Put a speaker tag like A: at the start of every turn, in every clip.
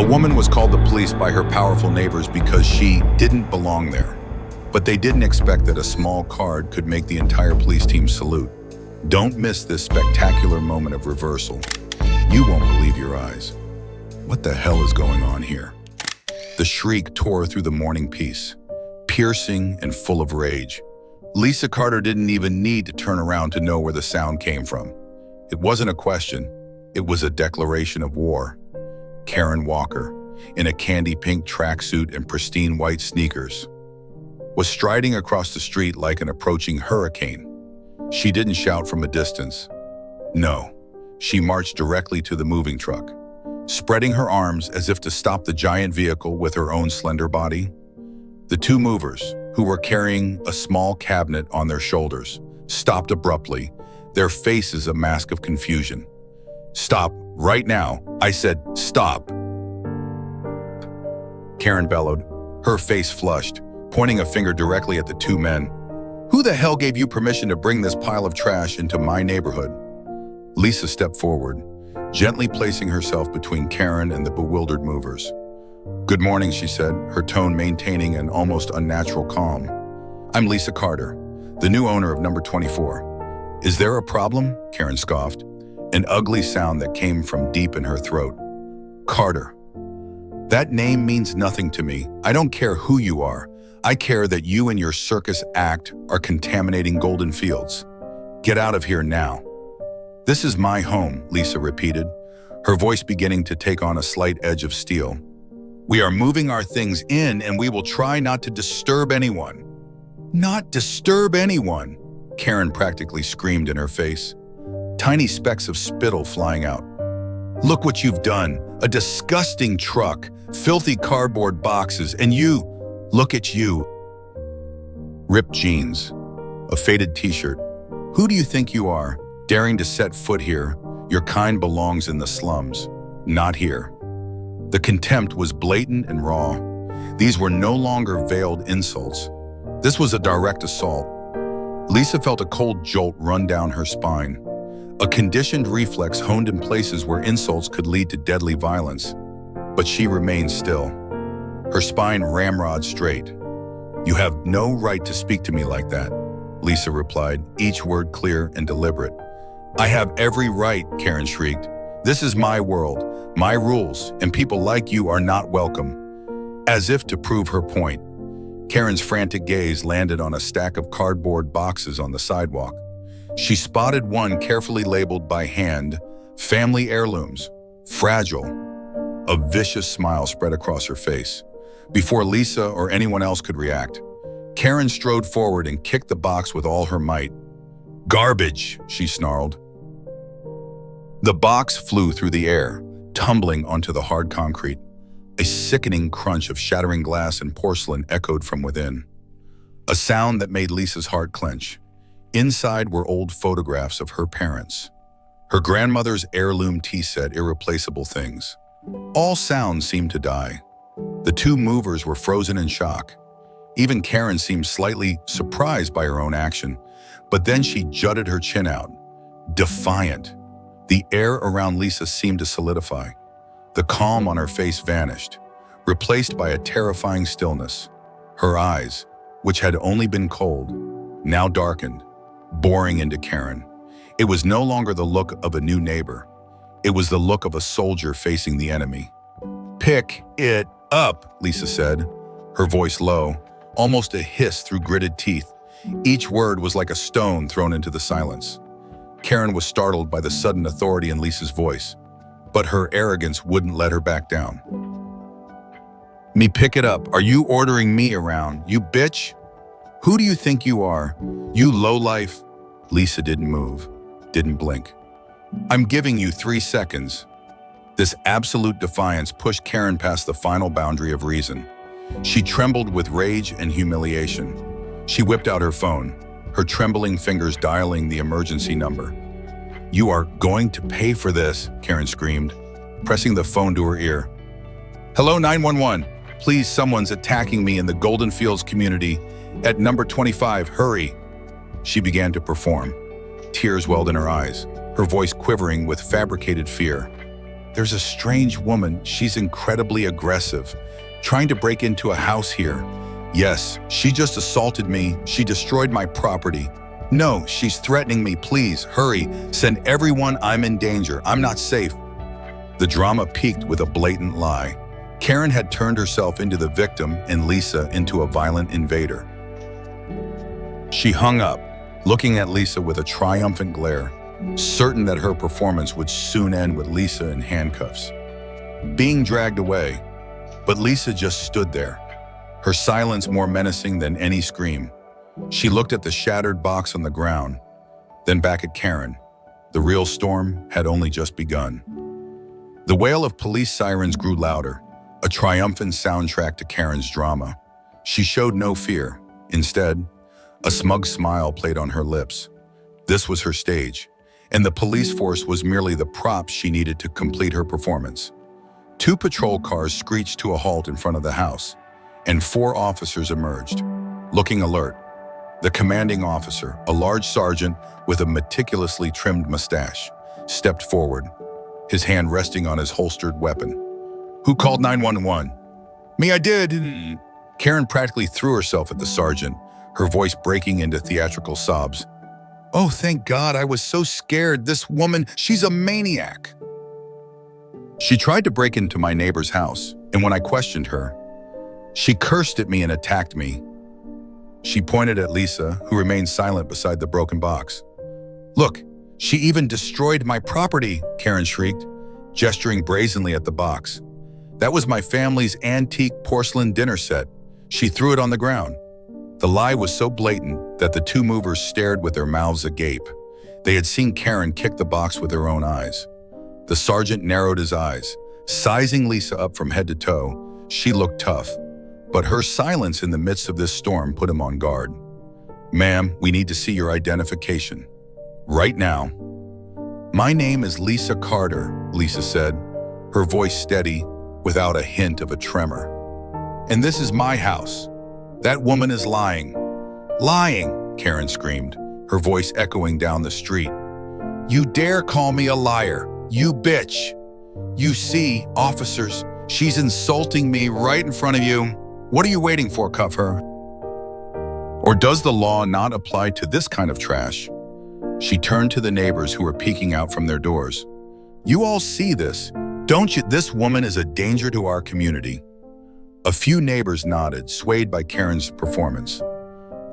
A: woman was called the police by her powerful neighbors because she didn't belong there. But they didn't expect that a small card could make the entire police team salute. Don't miss this spectacular moment of reversal. You won't believe your eyes. What the hell is going on here? The shriek tore through the morning peace, piercing and full of rage. Lisa Carter didn't even need to turn around to know where the sound came from. It wasn't a question, it was a declaration of war. Karen Walker, in a candy pink tracksuit and pristine white sneakers, was striding across the street like an approaching hurricane. She didn't shout from a distance. No, she marched directly to the moving truck, spreading her arms as if to stop the giant vehicle with her own slender body. The two movers, who were carrying a small cabinet on their shoulders, stopped abruptly, their faces a mask of confusion. "Stop, right now. I said, stop." Karen bellowed, her face flushed, pointing a finger directly at the two men. "Who the hell gave you permission to bring this pile of trash into my neighborhood?" Lisa stepped forward, gently placing herself between Karen and the bewildered movers. "Good morning," she said, her tone maintaining an almost unnatural calm. "I'm Lisa Carter, the new owner of number 24. Is there a problem?" Karen scoffed, an ugly sound that came from deep in her throat. "Carter. That name means nothing to me. I don't care who you are. I care that you and your circus act are contaminating golden fields. Get out of here now." "This is my home," Lisa repeated, her voice beginning to take on a slight edge of steel. "We are moving our things in and we will try not to disturb anyone." "Not disturb anyone," Karen practically screamed in her face, tiny specks of spittle flying out. "Look what you've done. A disgusting truck, filthy cardboard boxes, and you, look at you." Ripped jeans, a faded t-shirt. "Who do you think you are, daring to set foot here? Your kind belongs in the slums, not here." The contempt was blatant and raw. These were no longer veiled insults. This was a direct assault. Lisa felt a cold jolt run down her spine, a conditioned reflex honed in places where insults could lead to deadly violence. But she remained still, her spine ramrod straight. "You have no right to speak to me like that," Lisa replied, each word clear and deliberate. "I have every right," Karen shrieked. "This is my world, my rules, and people like you are not welcome." As if to prove her point, Karen's frantic gaze landed on a stack of cardboard boxes on the sidewalk. She spotted one carefully labeled by hand, "Family Heirlooms, Fragile." A vicious smile spread across her face. Before Lisa or anyone else could react, Karen strode forward and kicked the box with all her might. "Garbage," she snarled. The box flew through the air, tumbling onto the hard concrete. A sickening crunch of shattering glass and porcelain echoed from within, a sound that made Lisa's heart clench. Inside were old photographs of her parents, her grandmother's heirloom tea set, irreplaceable things. All sound seemed to die. The two movers were frozen in shock. Even Karen seemed slightly surprised by her own action, but then she jutted her chin out, defiant. The air around Lisa seemed to solidify. The calm on her face vanished, replaced by a terrifying stillness. Her eyes, which had only been cold, now darkened, boring into Karen. It was no longer the look of a new neighbor. It was the look of a soldier facing the enemy. "Pick it up," Lisa said, her voice low, almost a hiss through gritted teeth. Each word was like a stone thrown into the silence. Karen was startled by the sudden authority in Lisa's voice, but her arrogance wouldn't let her back down. "Me pick it up? Are you ordering me around, you bitch? Who do you think you are, you lowlife?" Lisa didn't move, didn't blink. "I'm giving you 3 seconds." This absolute defiance pushed Karen past the final boundary of reason. She trembled with rage and humiliation. She whipped out her phone, her trembling fingers dialing the emergency number. "You are going to pay for this," Karen screamed, pressing the phone to her ear. "Hello, 911. Please, someone's attacking me in the Golden Fields community at number 25. Hurry." She began to perform. Tears welled in her eyes, her voice quivering with fabricated fear. there's a strange woman. She's incredibly aggressive, trying to break into a house here. Yes, she just assaulted me. She destroyed my property. No, she's threatening me. Please, hurry. Send everyone. I'm in danger. I'm not safe. The drama peaked with a blatant lie. Karen had turned herself into the victim and Lisa into a violent invader. She hung up, looking at Lisa with a triumphant glare, certain that her performance would soon end with Lisa in handcuffs, being dragged away. But Lisa just stood there, her silence more menacing than any scream. She looked at the shattered box on the ground, then back at Karen. The real storm had only just begun. The wail of police sirens grew louder, a triumphant soundtrack to Karen's drama. She showed no fear. Instead, a smug smile played on her lips. This was her stage, and the police force was merely the props she needed to complete her performance. 2 patrol cars screeched to a halt in front of the house, and 4 officers emerged, looking alert. The commanding officer, a large sergeant with a meticulously trimmed mustache, stepped forward, his hand resting on his holstered weapon. "Who called 911? "Me, I did." Karen practically threw herself at the sergeant, her voice breaking into theatrical sobs. "Oh, thank God, I was so scared. This woman, she's a maniac. She tried to break into my neighbor's house, and when I questioned her, she cursed at me and attacked me." She pointed at Lisa, who remained silent beside the broken box. "Look, she even destroyed my property," Karen shrieked, gesturing brazenly at the box. "That was my family's antique porcelain dinner set. She threw it on the ground." The lie was so blatant that the 2 movers stared with their mouths agape. They had seen Karen kick the box with their own eyes. The sergeant narrowed his eyes, sizing Lisa up from head to toe. She looked tough, but her silence in the midst of this storm put him on guard. "Ma'am, we need to see your identification. Right now." "My name is Lisa Carter," Lisa said, her voice steady, without a hint of a tremor. "And this is my house. That woman is lying." "Lying," Karen screamed, her voice echoing down the street. "You dare call me a liar, you bitch. You see, officers, she's insulting me right in front of you. What are you waiting for, cuff her? Or does the law not apply to this kind of trash?" She turned to the neighbors who were peeking out from their doors. "You all see this, don't you? This woman is a danger to our community." A few neighbors nodded, swayed by Karen's performance.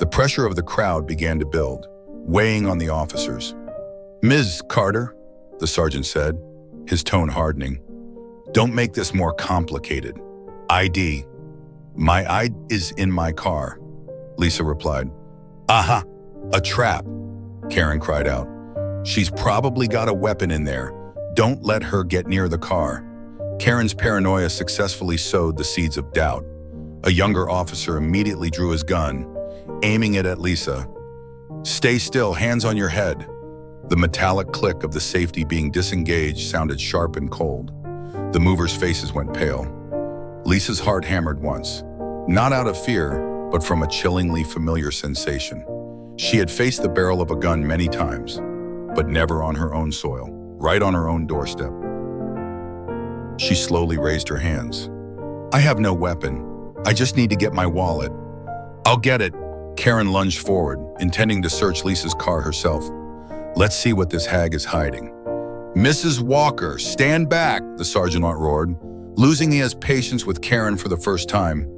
A: The pressure of the crowd began to build, weighing on the officers. "Ms. Carter," the sergeant said, his tone hardening, "don't make this more complicated. ID. My ID is in my car," Lisa replied. "Aha, a trap," Karen cried out. "She's probably got a weapon in there. Don't let her get near the car." Karen's paranoia successfully sowed the seeds of doubt. A younger officer immediately drew his gun, aiming it at Lisa. "Stay still, hands on your head." The metallic click of the safety being disengaged sounded sharp and cold. The movers' faces went pale. Lisa's heart hammered once, not out of fear, but from a chillingly familiar sensation. She had faced the barrel of a gun many times, but never on her own soil, right on her own doorstep. She slowly raised her hands. "I have no weapon. I just need to get my wallet." "I'll get it." Karen lunged forward, intending to search Lisa's car herself. "Let's see what this hag is hiding." "Mrs. Walker, stand back," the sergeant roared, losing his patience with Karen for the first time.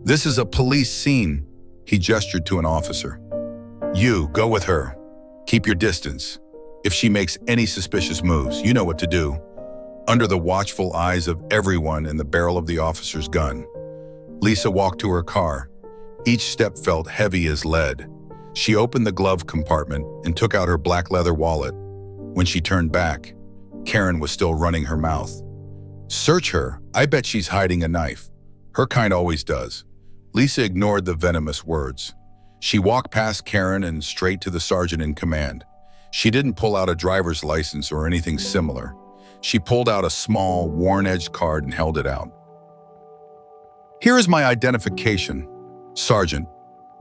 A: "This is a police scene," he gestured to an officer. "You, go with her. Keep your distance. If she makes any suspicious moves, you know what to do." Under the watchful eyes of everyone and the barrel of the officer's gun, Lisa walked to her car. Each step felt heavy as lead. She opened the glove compartment and took out her black leather wallet. When she turned back, Karen was still running her mouth. "Search her. I bet she's hiding a knife. Her kind always does." Lisa ignored the venomous words. She walked past Karen and straight to the sergeant in command. She didn't pull out a driver's license or anything similar. She pulled out a small, worn-edged card and held it out. "Here is my identification, Sergeant."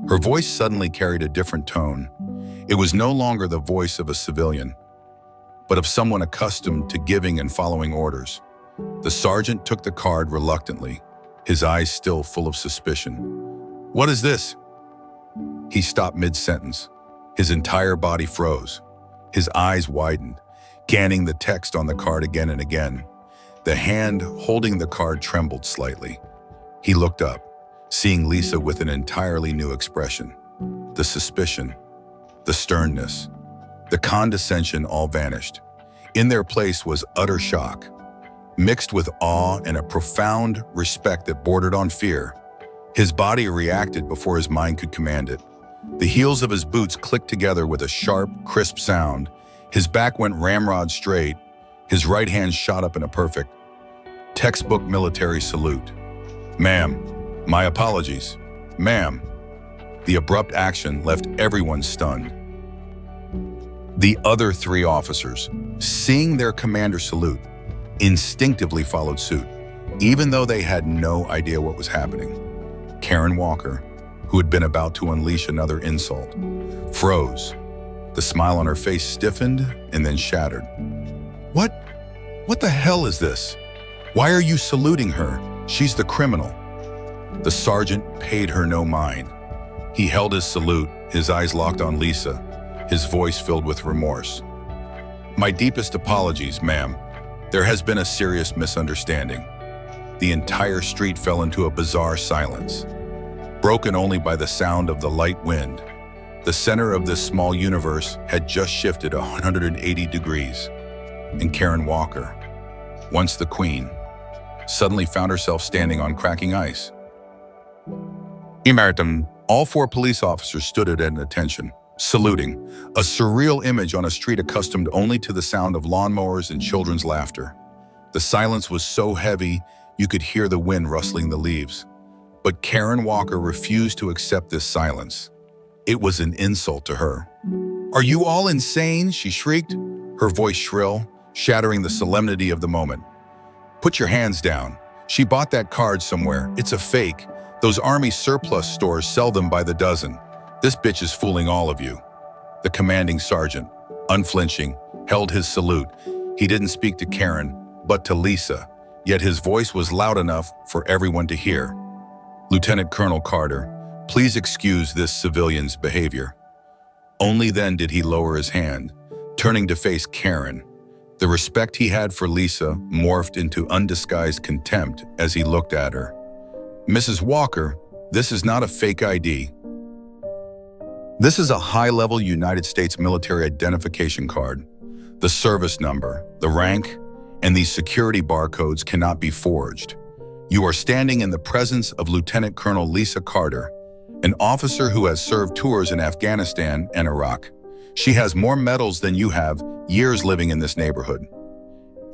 A: Her voice suddenly carried a different tone. It was no longer the voice of a civilian, but of someone accustomed to giving and following orders. The sergeant took the card reluctantly, his eyes still full of suspicion. "What is this?" He stopped mid-sentence. His entire body froze. His eyes widened, scanning the text on the card again and again. The hand holding the card trembled slightly. He looked up, seeing Lisa with an entirely new expression. The suspicion, the sternness, the condescension all vanished. In their place was utter shock, mixed with awe and a profound respect that bordered on fear. His body reacted before his mind could command it. The heels of his boots clicked together with a sharp, crisp sound. His back went ramrod straight. His right hand shot up in a perfect, textbook military salute. "Ma'am, my apologies. Ma'am." The abrupt action left everyone stunned. The other three officers, seeing their commander salute, instinctively followed suit, even though they had no idea what was happening. Karen Walker, who had been about to unleash another insult, froze. The smile on her face stiffened and then shattered. What the hell is this? Why are you saluting her? She's the criminal." The sergeant paid her no mind. He held his salute, his eyes locked on Lisa, his voice filled with remorse. "My deepest apologies, ma'am. There has been a serious misunderstanding." The entire street fell into a bizarre silence, broken only by the sound of the light wind. The center of this small universe had just shifted 180 degrees, and Karen Walker, once the queen, suddenly found herself standing on cracking ice. Emeritum, all four police officers stood at an attention, saluting, a surreal image on a street accustomed only to the sound of lawnmowers and children's laughter. The silence was so heavy you could hear the wind rustling the leaves. But Karen Walker refused to accept this silence. It was an insult to her. "Are you all insane?" she shrieked, her voice shrill, shattering the solemnity of the moment. "Put your hands down. She bought that card somewhere. It's a fake. Those army surplus stores sell them by the dozen. This bitch is fooling all of you." The commanding sergeant, unflinching, held his salute. He didn't speak to Karen, but to Lisa, yet his voice was loud enough for everyone to hear. "Lieutenant Colonel Carter, please excuse this civilian's behavior." Only then did he lower his hand, turning to face Karen. The respect he had for Lisa morphed into undisguised contempt as he looked at her. "Mrs. Walker, this is not a fake ID. This is a high-level United States military identification card. The service number, the rank, and these security barcodes cannot be forged. You are standing in the presence of Lieutenant Colonel Lisa Carter, an officer who has served tours in Afghanistan and Iraq. She has more medals than you have, years living in this neighborhood."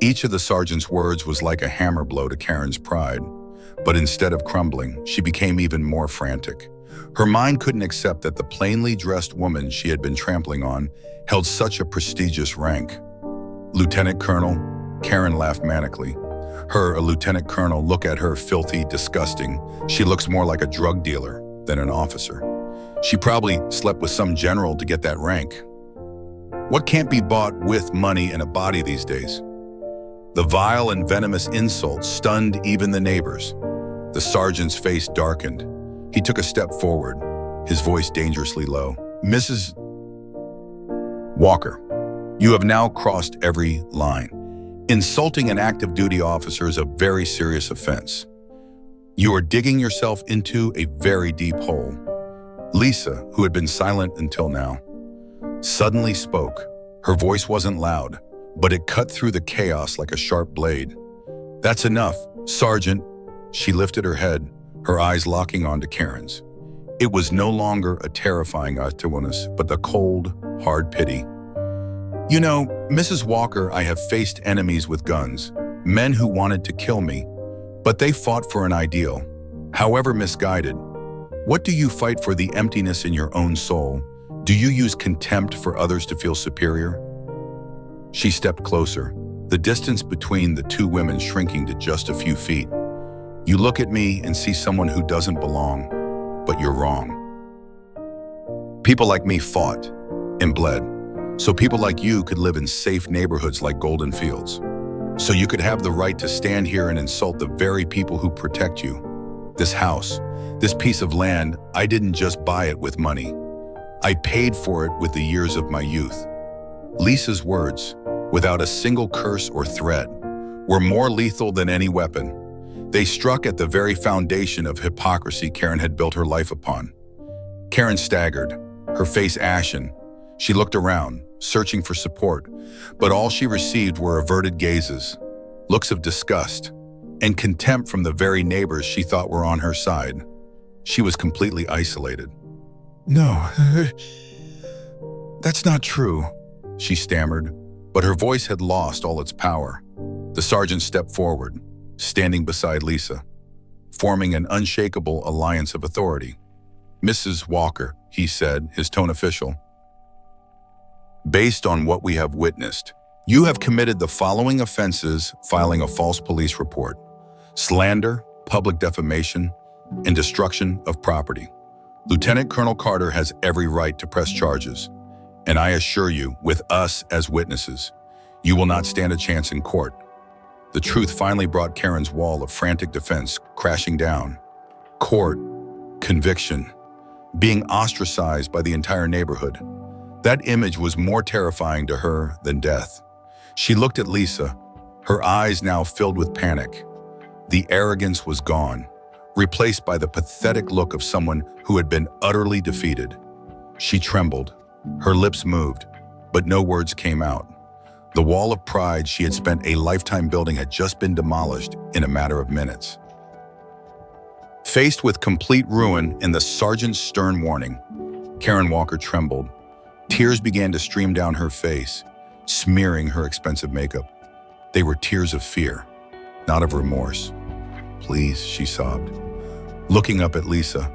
A: Each of the sergeant's words was like a hammer blow to Karen's pride. But instead of crumbling, she became even more frantic. Her mind couldn't accept that the plainly dressed woman she had been trampling on held such a prestigious rank. "Lieutenant Colonel?" Karen laughed manically. A lieutenant colonel, look at her, filthy, disgusting. She looks more like a drug dealer than an officer. She probably slept with some general to get that rank. What can't be bought with money and a body these days? The vile and venomous insult stunned even the neighbors. The sergeant's face darkened. He took a step forward, his voice dangerously low. "Mrs. Walker, you have now crossed every line. Insulting an active duty officer is a very serious offense. You are digging yourself into a very deep hole." Lisa, who had been silent until now, suddenly spoke. Her voice wasn't loud, but it cut through the chaos like a sharp blade. "That's enough, Sergeant." She lifted her head, her eyes locking onto Karen's. It was no longer a terrifying utterness, but the cold, hard pity. "You know, Mrs. Walker, I have faced enemies with guns, men who wanted to kill me, but they fought for an ideal, however misguided. What do you fight for? The emptiness in your own soul? Do you use contempt for others to feel superior?" She stepped closer, the distance between the two women shrinking to just a few feet. "You look at me and see someone who doesn't belong, but you're wrong. People like me fought and bled, so people like you could live in safe neighborhoods like Golden Fields. So you could have the right to stand here and insult the very people who protect you. This house, this piece of land, I didn't just buy it with money. I paid for it with the years of my youth. Lisa's words, without a single curse or threat, were more lethal than any weapon. They struck at the very foundation of hypocrisy Karen had built her life upon. Karen staggered, her face ashen. She looked around, searching for support, but all she received were averted gazes, looks of disgust, and contempt from the very neighbors she thought were on her side. She was completely isolated. "No, that's not true," she stammered, but her voice had lost all its power. The sergeant stepped forward, standing beside Lisa, forming an unshakable alliance of authority. "Mrs. Walker," he said, his tone official, "based on what we have witnessed, you have committed the following offenses: filing a false police report, slander, public defamation, and destruction of property. Lieutenant Colonel Carter has every right to press charges, and I assure you, with us as witnesses, you will not stand a chance in court." The truth finally brought Karen's wall of frantic defense crashing down. Court, conviction, being ostracized by the entire neighborhood. That image was more terrifying to her than death. She looked at Lisa, her eyes now filled with panic. The arrogance was gone, replaced by the pathetic look of someone who had been utterly defeated. She trembled, her lips moved, but no words came out. The wall of pride she had spent a lifetime building had just been demolished in a matter of minutes. Faced with complete ruin and the sergeant's stern warning, Karen Walker trembled. Tears began to stream down her face, smearing her expensive makeup. They were tears of fear, not of remorse. "Please," she sobbed, looking up at Lisa.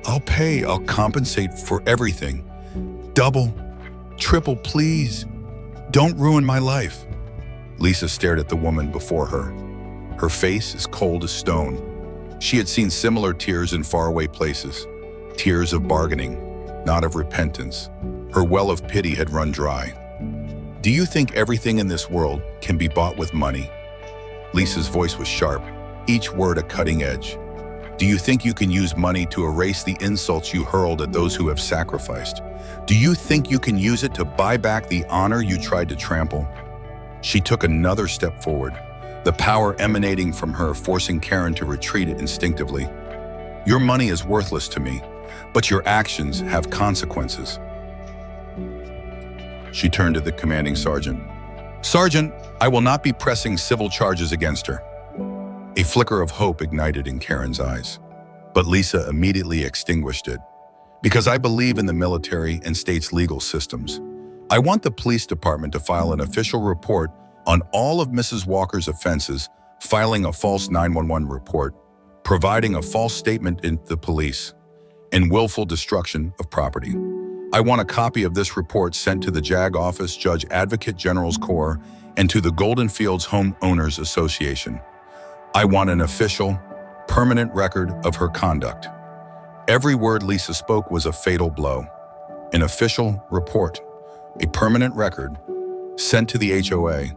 A: I'll compensate for everything. Double, triple, please. Don't ruin my life." Lisa stared at the woman before her, her face as cold as stone. She had seen similar tears in faraway places, tears of bargaining, not of repentance. Her well of pity had run dry. "Do you think everything in this world can be bought with money?" Lisa's voice was sharp, each word a cutting edge. "Do you think you can use money to erase the insults you hurled at those who have sacrificed? Do you think you can use it to buy back the honor you tried to trample?" She took another step forward, the power emanating from her forcing Karen to retreat instinctively. "Your money is worthless to me, but your actions have consequences." She turned to the commanding sergeant. "Sergeant, I will not be pressing civil charges against her." A flicker of hope ignited in Karen's eyes, but Lisa immediately extinguished it. "Because I believe in the military and state's legal systems. I want the police department to file an official report on all of Mrs. Walker's offenses, filing a false 911 report, providing a false statement to the police, and willful destruction of property. I want a copy of this report sent to the JAG office, Judge Advocate General's Corps, and to the Golden Fields Homeowners Association. I want an official, permanent record of her conduct." Every word Lisa spoke was a fatal blow. An official report, a permanent record, sent to the HOA.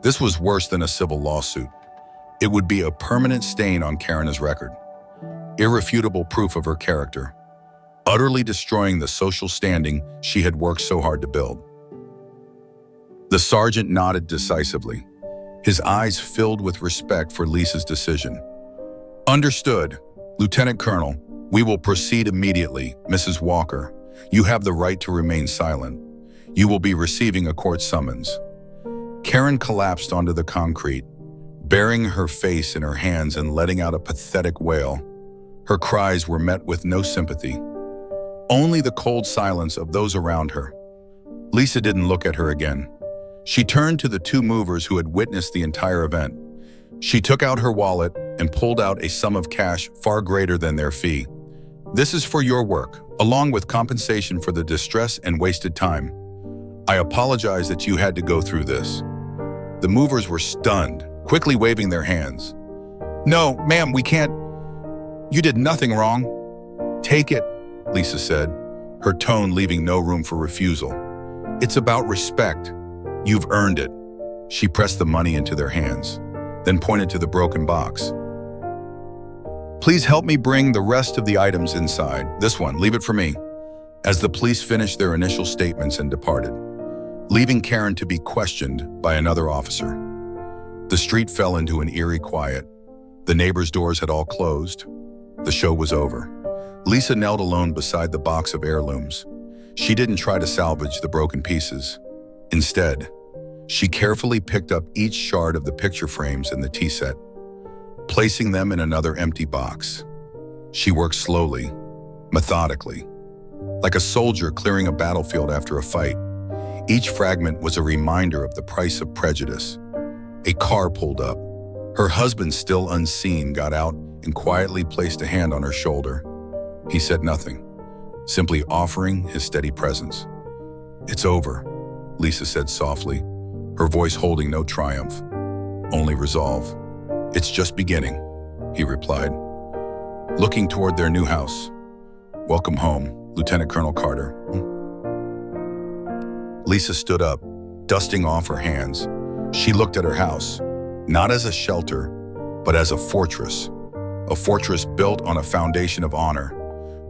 A: This was worse than a civil lawsuit. It would be a permanent stain on Karen's record. Irrefutable proof of her character, utterly destroying the social standing she had worked so hard to build. The sergeant nodded decisively, his eyes filled with respect for Lisa's decision. "Understood, Lieutenant Colonel. We will proceed immediately. Mrs. Walker, you have the right to remain silent. You will be receiving a court summons." Karen collapsed onto the concrete, burying her face in her hands and letting out a pathetic wail. Her cries were met with no sympathy, only the cold silence of those around her. Lisa didn't look at her again. She turned to the two movers who had witnessed the entire event. She took out her wallet and pulled out a sum of cash far greater than their fee. "This is for your work, along with compensation for the distress and wasted time. I apologize that you had to go through this." The movers were stunned, quickly waving their hands. "No, ma'am, we can't. You did nothing wrong." "Take it," Lisa said, her tone leaving no room for refusal. "It's about respect. You've earned it." She pressed the money into their hands, then pointed to the broken box. "Please help me bring the rest of the items inside. This one, leave it for me." As the police finished their initial statements and departed, leaving Karen to be questioned by another officer. The street fell into an eerie quiet. The neighbors' doors had all closed. The show was over. Lisa knelt alone beside the box of heirlooms. She didn't try to salvage the broken pieces. Instead, she carefully picked up each shard of the picture frames and the tea set, placing them in another empty box. She worked slowly, methodically, like a soldier clearing a battlefield after a fight. Each fragment was a reminder of the price of prejudice. A car pulled up. Her husband, still unseen, got out and quietly placed a hand on her shoulder. He said nothing, simply offering his steady presence. "It's over," Lisa said softly, her voice holding no triumph, only resolve. "It's just beginning," he replied, looking toward their new house. "Welcome home, Lieutenant Colonel Carter." Lisa stood up, dusting off her hands. She looked at her house, not as a shelter, but as a fortress built on a foundation of honor,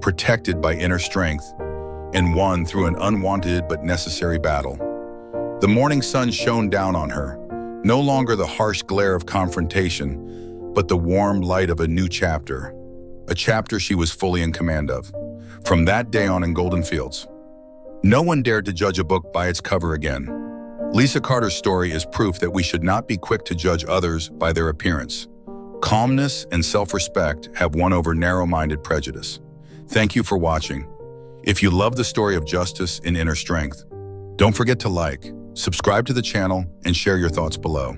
A: protected by inner strength, and won through an unwanted but necessary battle. The morning sun shone down on her, no longer the harsh glare of confrontation, but the warm light of a new chapter, a chapter she was fully in command of. From that day on in Golden Fields, no one dared to judge a book by its cover again. Lisa Carter's story is proof that we should not be quick to judge others by their appearance. Calmness and self-respect have won over narrow-minded prejudice. Thank you for watching. If you love the story of justice and inner strength, don't forget to like, subscribe to the channel, and share your thoughts below.